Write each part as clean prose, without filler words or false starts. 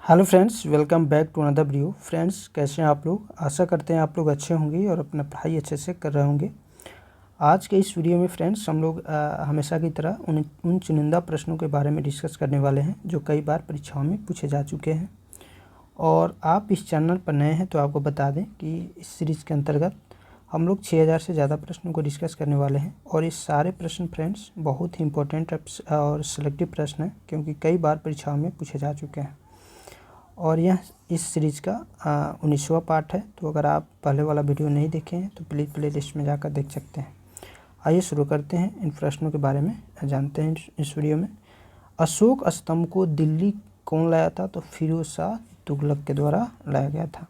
Hello friends, welcome back to another video. Friends, कैसे हैं आप लोग? आशा करते हैं आप लोग अच्छे होंगे और अपना पढ़ाई अच्छे से कर रहे होंगे। आज के इस वीडियो में फ्रेंड्स हम लोग हमेशा की तरह उन चुनिंदा प्रश्नों के बारे में डिस्कस करने वाले हैं जो कई बार परीक्षाओं में पूछे जा चुके हैं। और आप इस चैनल पर नए हैं तो आपको बता दें कि इस सीरीज़ के अंतर्गत हम लोग 6000 से ज़्यादा प्रश्नों को डिस्कस करने वाले हैं। और ये सारे प्रश्न फ्रेंड्स बहुत ही इंपॉर्टेंट और सिलेक्टिव प्रश्न हैं, क्योंकि कई बार परीक्षाओं में पूछे जा चुके हैं। और यह इस सीरीज़ का 19वां पार्ट है। तो अगर आप पहले वाला वीडियो नहीं देखे हैं तो प्लीज़ प्ले लिस्ट में जाकर देख सकते हैं। आइए शुरू करते हैं, इन प्रश्नों के बारे में जानते हैं इस वीडियो में। अशोक स्तंभ को दिल्ली कौन लाया था? तो फिरोज शाह तुगलक के द्वारा लाया गया था।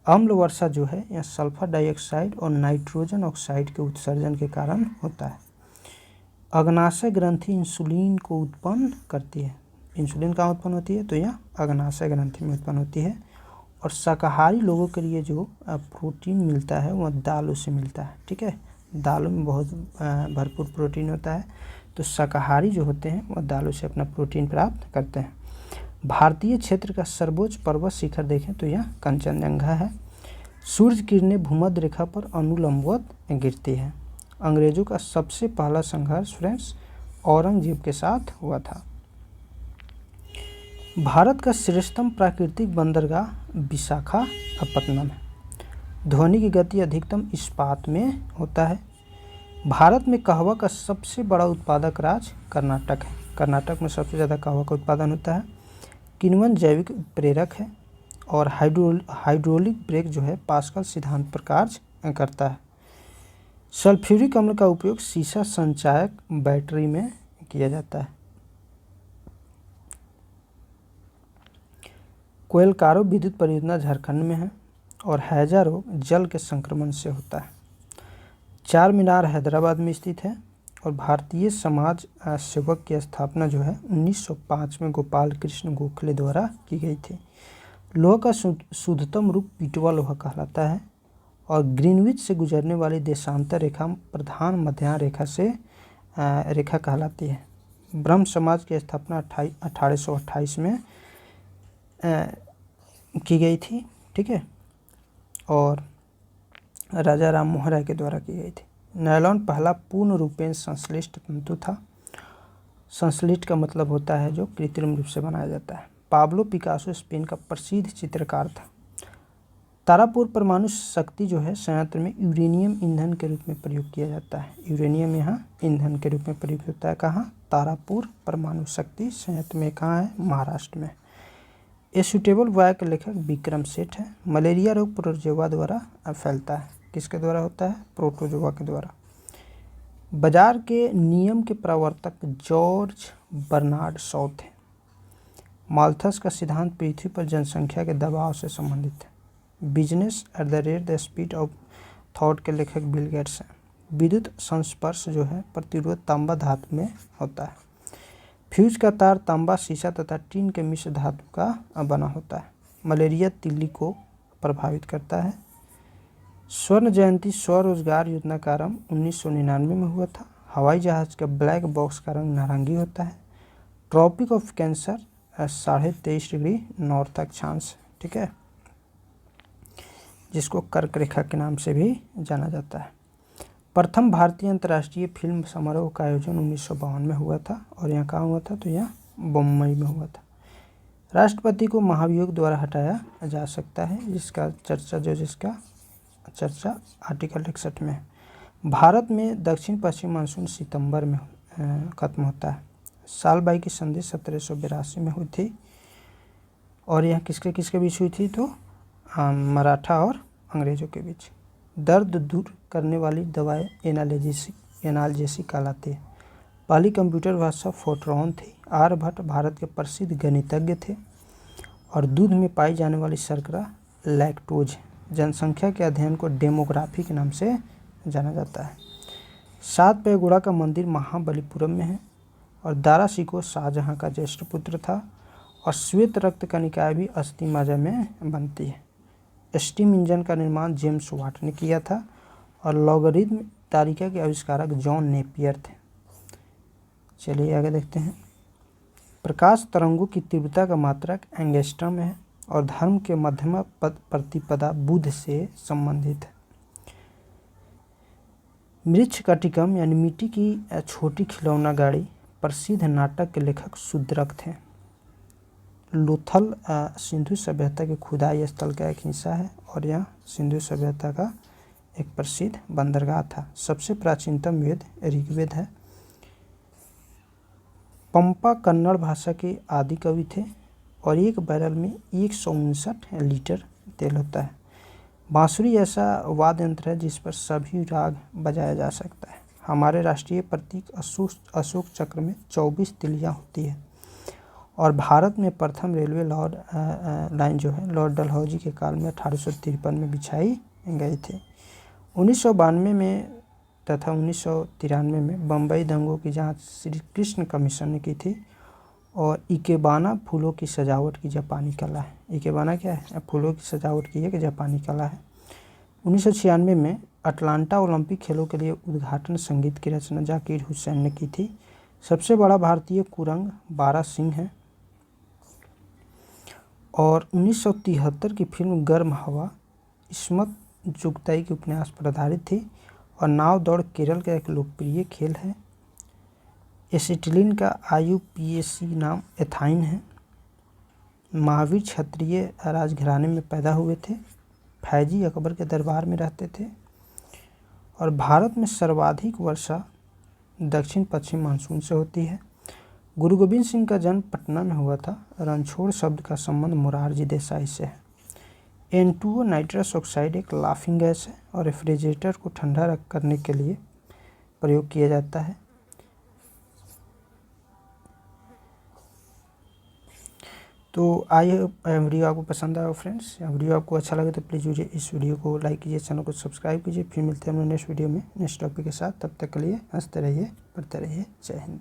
अम्ल वर्षा जो है यह सल्फर डाइऑक्साइड और नाइट्रोजन ऑक्साइड के उत्सर्जन के कारण होता है। अग्नाशय ग्रंथि इंसुलिन को उत्पन्न करती है। इंसुलिन कहाँ उत्पन्न होती है? तो यह अग्नाशय ग्रंथि में उत्पन्न होती है। और शाकाहारी लोगों के लिए जो प्रोटीन मिलता है वह दालों से मिलता है। ठीक है, दालों में बहुत भरपूर प्रोटीन होता है, तो शाकाहारी जो होते हैं वह दालों से अपना प्रोटीन प्राप्त करते हैं। भारतीय क्षेत्र का सर्वोच्च पर्वत शिखर देखें तो यह कंचनजंगा है। सूर्य किरणें भूमध्य रेखा पर अनुलंबवत गिरती है। अंग्रेजों का सबसे पहला संघर्ष फ्रेंड्स औरंगजेब के साथ हुआ था। भारत का श्रेष्ठतम प्राकृतिक बंदरगाह विशाखापत्तनम है। ध्वनि की गति अधिकतम इस्पात में होता है। भारत में कहवा का सबसे बड़ा उत्पादक राज्य कर्नाटक है। कर्नाटक में सबसे ज़्यादा कहवा का उत्पादन होता है। किण्वन जैविक प्रेरक है। और हाइड्रोलिक ब्रेक जो है पास्कल सिद्धांत पर कार्य करता है। सल्फ्यूरिक अम्ल का उपयोग सीसा संचायक बैटरी में किया जाता है। कोयलकारो विद्युत परियोजना झारखंड में है। और हैजा रोग जल के संक्रमण से होता है। चार मीनार हैदराबाद में स्थित है। और भारतीय समाज सेवक की स्थापना जो है 1905 में गोपाल कृष्ण गोखले द्वारा की गई थी। लोहा का शुद्धतम रूप पीटवा लोहा कहलाता है। और ग्रीनविच से गुजरने वाली देशांतर रेखा प्रधान मध्याह्न रेखा से रेखा कहलाती है। ब्रह्म समाज की स्थापना 1828 में की गई थी। ठीक है, और राजा राम मोहन राय के द्वारा की गई थी। नायलॉन पहला पूर्ण रूपेण संश्लिष्ट तंतु था। संश्लिष्ट का मतलब होता है जो कृत्रिम रूप से बनाया जाता है। पाब्लो पिकासो स्पेन का प्रसिद्ध चित्रकार था। तारापुर परमाणु शक्ति जो है संयंत्र में यूरेनियम ईंधन के रूप में प्रयोग किया जाता है। यूरेनियम यहाँ ईंधन के रूप में प्रयोग होता है। कहाँ? तारापुर परमाणु शक्ति संयंत्र में। कहाँ है? महाराष्ट्र में। ए सूटेबल बॉय के लेखक विक्रम सेठ है। मलेरिया रोग प्रोटोजोआ द्वारा फैलता है। किसके द्वारा होता है? प्रोटोजोआ के द्वारा। बाजार के नियम के प्रवर्तक जॉर्ज बर्नार्ड शॉ थे। माल्थस का सिद्धांत पृथ्वी पर जनसंख्या के दबाव से संबंधित है। Business at the rate the speed of thought के लेखक बिल गेट्स हैं। विद्युत संस्पर्श जो है प्रतिरोध तांबा धातु में होता है। फ्यूज का तार तांबा, सीसा तथा टीन के मिश्र धातु का बना होता है। मलेरिया तिल्ली को प्रभावित करता है। स्वर्ण जयंती स्वरोजगार योजना का आरंभ 1999 में हुआ था। हवाई जहाज का ब्लैक बॉक्स का रंग नारंगी होता है। Tropic of Cancer 23.5 degree north अक्षांश, ठीक है, जिसको कर्क रेखा के नाम से भी जाना जाता है। प्रथम भारतीय अंतर्राष्ट्रीय फिल्म समारोह का आयोजन 1952 में हुआ था। और यहाँ कहाँ हुआ था? तो यहाँ बम्बई में हुआ था। राष्ट्रपति को महाभियोग द्वारा हटाया जा सकता है, जिसका चर्चा आर्टिकल 61 में है। भारत में दक्षिण पश्चिम मानसून सितंबर में खत्म होता है। सालबाई की संधि 1782 में हुई थी। और यह किसके किसके बीच हुई थी? तो मराठा और अंग्रेजों के बीच। दर्द दूर करने वाली दवाएं एनाल्जेसिक कहलाती है। पहली कंप्यूटर भाषा फोर्ट्रॉन थी। आर्यभट्ट भारत के प्रसिद्ध गणितज्ञ थे। और दूध में पाई जाने वाली शर्करा लैक्टोज है। जनसंख्या के अध्ययन को डेमोग्राफी के नाम से जाना जाता है। 7 पैगोड़ा का मंदिर महाबलीपुरम में है। और दारा शिकोह शाहजहां का ज्येष्ठ पुत्र था। और श्वेत रक्त कणिकाएं भी अस्थिमज्जा में बनती है। स्टीम इंजन का निर्माण जेम्स वाट ने किया था। और लॉगरिथम तालिका के आविष्कारक जॉन नेपियर थे। चलिए आगे देखते हैं। प्रकाश तरंगों की तीव्रता का मात्रक एंगस्ट्रम में है और धर्म के मध्यमा प्रतिपदा बुध से संबंधित है। मृच्छकटिकम यानी मिट्टी की छोटी खिलौना गाड़ी प्रसिद्ध नाटक के लेखक शूद्रक थे। लोथल सिंधु सभ्यता के खुदाई स्थल का एक हिस्सा है और यह सिंधु सभ्यता का एक प्रसिद्ध बंदरगाह था। सबसे प्राचीनतम वेद ऋग्वेद है। पंपा कन्नड़ भाषा के आदि कवि थे और एक बैरल में 159 लीटर तेल होता है। बांसुरी ऐसा वाद्य यंत्र है जिस पर सभी राग बजाया जा सकता है। हमारे राष्ट्रीय प्रतीक अशोक चक्र में 24 तिलियाँ होती है और भारत में प्रथम रेलवे लाइन जो है लॉर्ड डलहौजी के काल में 1853 में बिछाई गई थी। 1992 में तथा 1993 में बम्बई दंगों की जांच श्री कृष्ण कमीशन ने की थी। और इकेबाना फूलों की सजावट की जापानी कला है। इकेबाना क्या है? फूलों की सजावट की एक जापानी कला है। 1996 में अटलांटा ओलंपिक खेलों के लिए उद्घाटन संगीत की रचना जाकिर हुसैन ने की थी। सबसे बड़ा भारतीय कुरंग बारह सिंह है। और 1973 की फिल्म गर्म हवा इस्मत चुगताई के उपन्यास पर आधारित थी। और नाव दौड़ केरल का एक लोकप्रिय खेल है। एसिटिलीन का IUPAC नाम एथाइन है। महावीर क्षत्रिय राजघराने में पैदा हुए थे। फैजी अकबर के दरबार में रहते थे। और भारत में सर्वाधिक वर्षा दक्षिण पश्चिम मानसून से होती है। गुरु गोविंद सिंह का जन्म पटना में हुआ था। रणछोड़ शब्द का संबंध मोरारजी देसाई से है। N2O नाइट्रस ऑक्साइड एक लाफिंग गैस है और रेफ्रिजरेटर को ठंडा करने के लिए प्रयोग किया जाता है। तो आई वीडियो आपको पसंद आया फ्रेंड्स। वीडियो आपको अच्छा लगे तो प्लीज़ इस वीडियो को लाइक कीजिए, चैनल को सब्सक्राइब कीजिए। फिर मिलते हैं हम नेक्स्ट वीडियो में नेक्स्ट टॉपिक के साथ। तब तक के लिए हंसते रहिए, पढ़ते रहिए। जय हिंद।